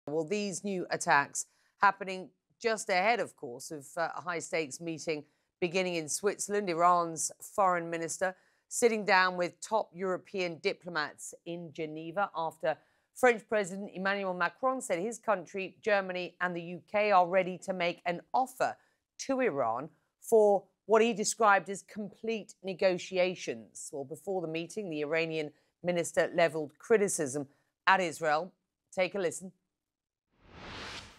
Well, these new attacks happening just ahead, of course, of a high-stakes meeting beginning in Switzerland. Iran's foreign minister sitting down with top European diplomats in Geneva after French President Emmanuel Macron said his country, Germany, and the UK are ready to make an offer to Iran for what he described as complete negotiations. Well, before the meeting, the Iranian minister leveled criticism at Israel. Take a listen.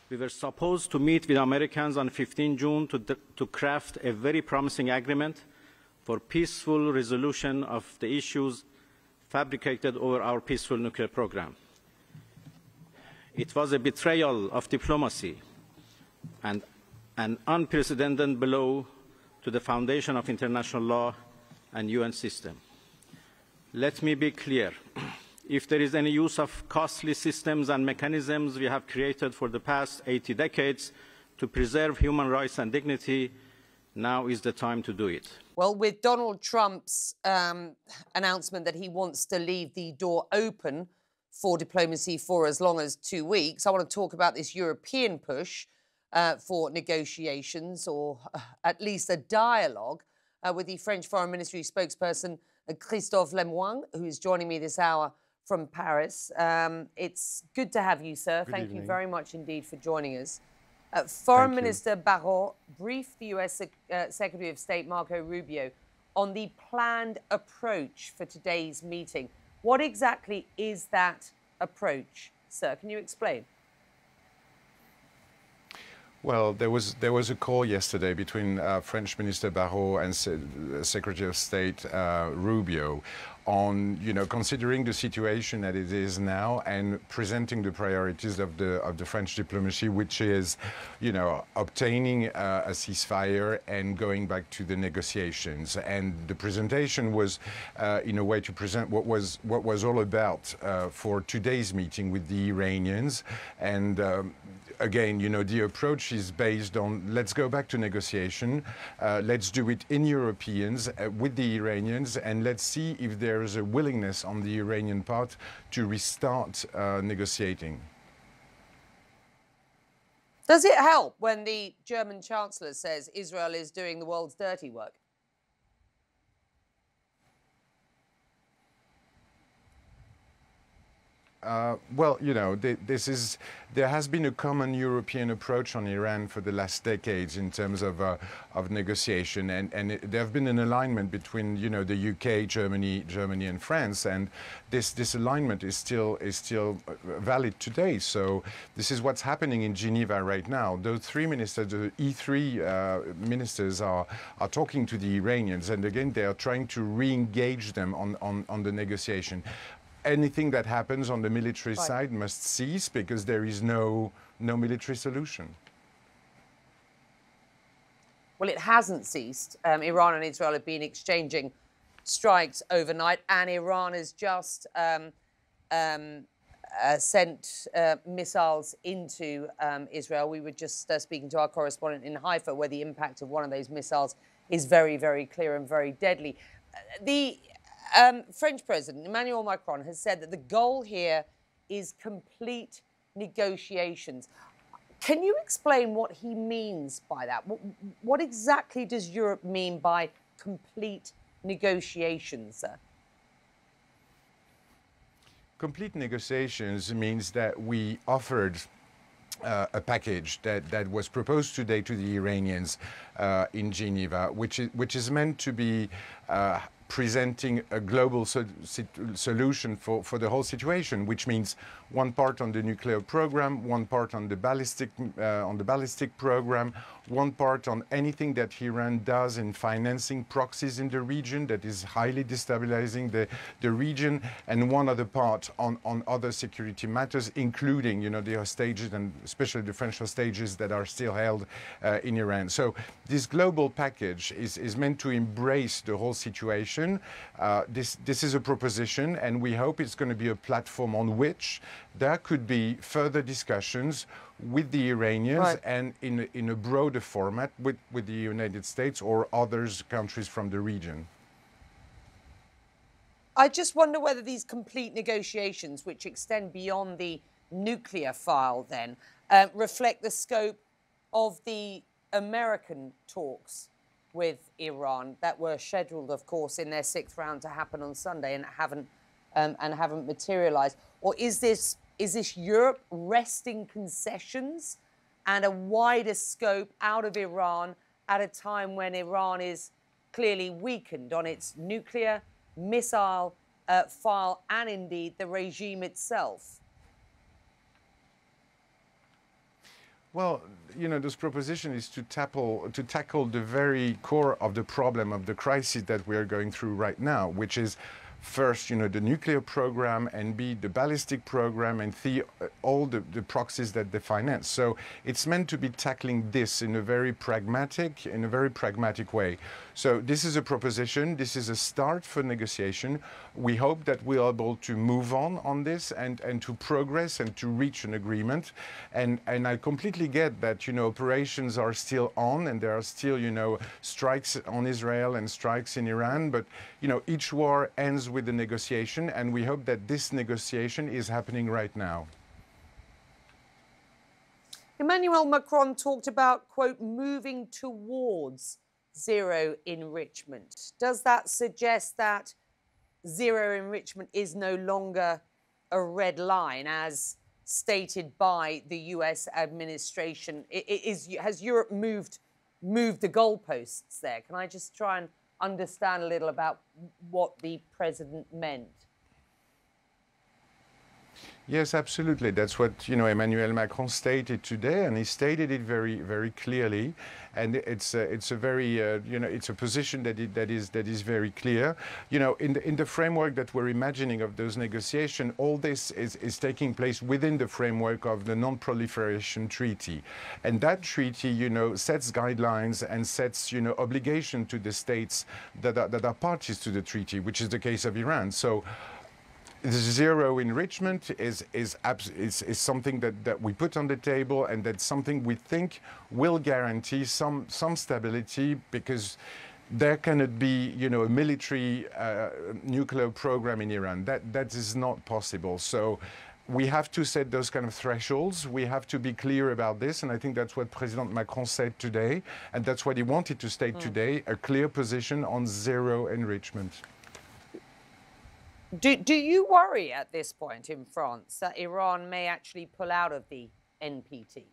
We were supposed to meet with Americans on 15 June to craft a very promising agreement for peaceful resolution of the issues fabricated over our peaceful nuclear program. It was a betrayal of diplomacy and an unprecedented blow to the foundation of international law and UN system. Let me be clear. If there is any use of costly systems and mechanisms we have created for the past 80 decades to preserve human rights and dignity, now is the time to do it. Well, with Donald Trump's announcement that he wants to leave the door open for diplomacy for as long as 2 weeks, I want to talk about this European push for negotiations, or at least a dialogue, with the French Foreign Ministry spokesperson, Christophe Lemoine, who is joining me this hour from Paris. It's good to have you, sir. Thank you very much indeed for joining us. Foreign Minister Barrot briefed the US Secretary of State Marco Rubio on the planned approach for today's meeting. What exactly is that approach, sir? Can you explain? Well, there was a call yesterday between French Minister Barrot and Secretary of State Rubio on, considering the situation that it is now and presenting the priorities of the French diplomacy, which is, obtaining a ceasefire and going back to the negotiations. And the presentation was, in a way, to present what was all about for today's meeting with the Iranians. And again, the approach is based on let's go back to negotiation, let's do it in Europeans with the Iranians, and let's see if there is a willingness on the Iranian part to restart negotiating. Does it help when the German Chancellor says Israel is doing the world's dirty work? Well, there has been a common European approach on Iran for the last decades in terms of negotiation, and there have been an alignment between, the UK, Germany, and France, and this alignment is still valid today. So this is what's happening in Geneva right now. Those three ministers, the E3 ministers, are talking to the Iranians, and again they are trying to re-engage them on the negotiation. Anything that happens on the military side must cease because there is no military solution. Well, it hasn't ceased. Iran and Israel have been exchanging strikes overnight, and Iran has just sent missiles into Israel. We were just speaking to our correspondent in Haifa, where the impact of one of those missiles is very, very clear and very deadly. The French President Emmanuel Macron has said that the goal here is complete negotiations. Can you explain what he means by that? What exactly does Europe mean by complete negotiations, sir? Complete negotiations means that we offered a package that was proposed today to the Iranians in Geneva, which is meant to be presenting a global solution for the whole situation, which means one part on the nuclear program, one part on the ballistic program, one part on anything that Iran does in financing proxies in the region that is highly destabilizing the region, and one other part on other security matters, including the hostages, and especially the French hostages that are still held in Iran. So this global package is meant to embrace the whole situation. This is a proposition, and we hope it's going to be a platform on which there could be further discussions with the Iranians and in a broader format with the United States or other countries from the region. I just wonder whether these complete negotiations, which extend beyond the nuclear file then reflect the scope of the American talks with Iran that were scheduled, of course, in their 6th round to happen on Sunday and haven't materialized? Or is this Europe wresting concessions and a wider scope out of Iran at a time when Iran is clearly weakened on its nuclear, missile file and indeed the regime itself? Well, you know, this proposition is to tackle the very core of the problem of the crisis that we are going through right now, which is first, you know, the nuclear program, and B, the ballistic program, and C, all the proxies that they finance. So it's meant to be tackling this in a very pragmatic way. So this is a proposition. This is a start for negotiation. We hope that we are able to move on this and to progress and to reach an agreement. And I completely get that, you know, operations are still on and there are still, you know, strikes on Israel and strikes in Iran. But, you know, each war ends with the negotiation, and we hope that this negotiation is happening right now. Emmanuel Macron talked about, quote, moving towards zero enrichment. Does that suggest that zero enrichment is no longer a red line, as stated by the US administration? Has Europe moved the goalposts there? Can I just try and understand a little about what the president meant? Yes, absolutely. That's what, you know, Emmanuel Macron stated today, and he stated it very, very clearly. And it's a very, you know, it's a position that is very clear. You know, in the framework that we're imagining of those negotiations, all this is taking place within the framework of the Non-Proliferation Treaty, and that treaty, you know, sets guidelines and sets, you know, obligation to the states that are parties to the treaty, which is the case of Iran. So the zero enrichment is something that we put on the table, and that's something we think will guarantee some stability, because there cannot be, you know, a military nuclear program in Iran. That is not possible. So we have to set those kind of thresholds. We have to be clear about this, and I think that's what President Macron said today, and that's what he wanted to state today, a clear position on zero enrichment. Do you worry at this point in France that Iran may actually pull out of the NPT?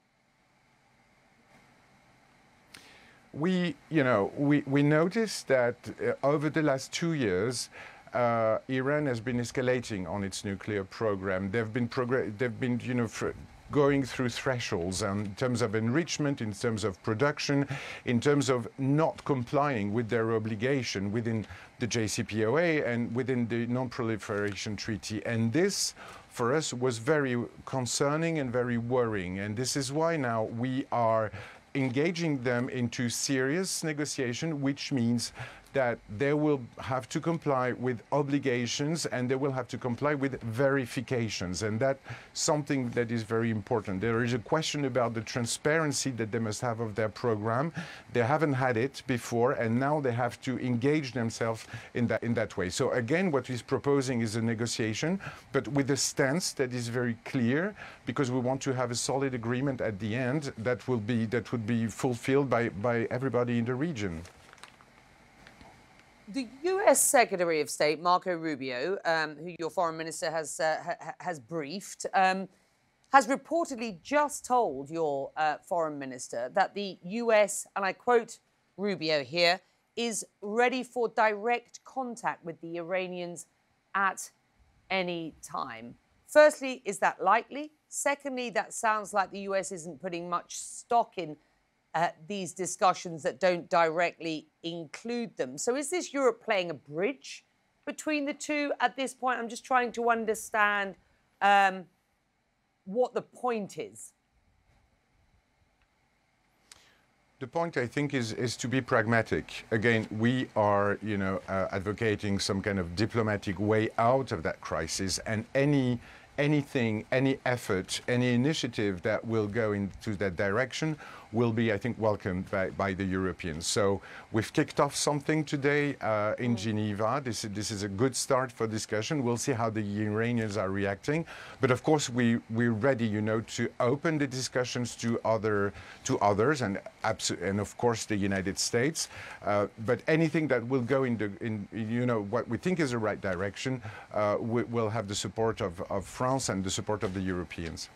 We noticed that over the last 2 years, Iran has been escalating on its nuclear program. They've been, you know, going through thresholds in terms of enrichment, in terms of production, in terms of not complying with their obligation within the JCPOA and within the Non-Proliferation Treaty. And this, for us, was very concerning and very worrying. And this is why now we are engaging them into serious negotiation, which means that they will have to comply with obligations and they will have to comply with verifications. And that's something that is very important. There is a question about the transparency that they must have of their program. They haven't had it before, and now they have to engage themselves in that way. So again, what he's proposing is a negotiation, but with a stance that is very clear, because we want to have a solid agreement at the end that would be fulfilled by everybody in the region. The US Secretary of State, Marco Rubio, who your foreign minister has briefed, has reportedly just told your foreign minister that the US, and I quote Rubio here, is ready for direct contact with the Iranians at any time. Firstly, is that likely? Secondly, that sounds like the US isn't putting much stock in these discussions that don't directly include them. So is this Europe playing a bridge between the two at this point? I'm just trying to understand what the point is. The point, I think, is to be pragmatic. Again, we are, advocating some kind of diplomatic way out of that crisis, and any anything, any effort, any initiative that will go into that direction will be, I think, welcomed by the Europeans. So we've kicked off something today in Geneva. This is a good start for discussion. We'll see how the Iranians are reacting. But of course, we're ready, to open the discussions to others, and of course the United States. But anything that will go in what we think is the right direction will have the support of France and the support of the Europeans.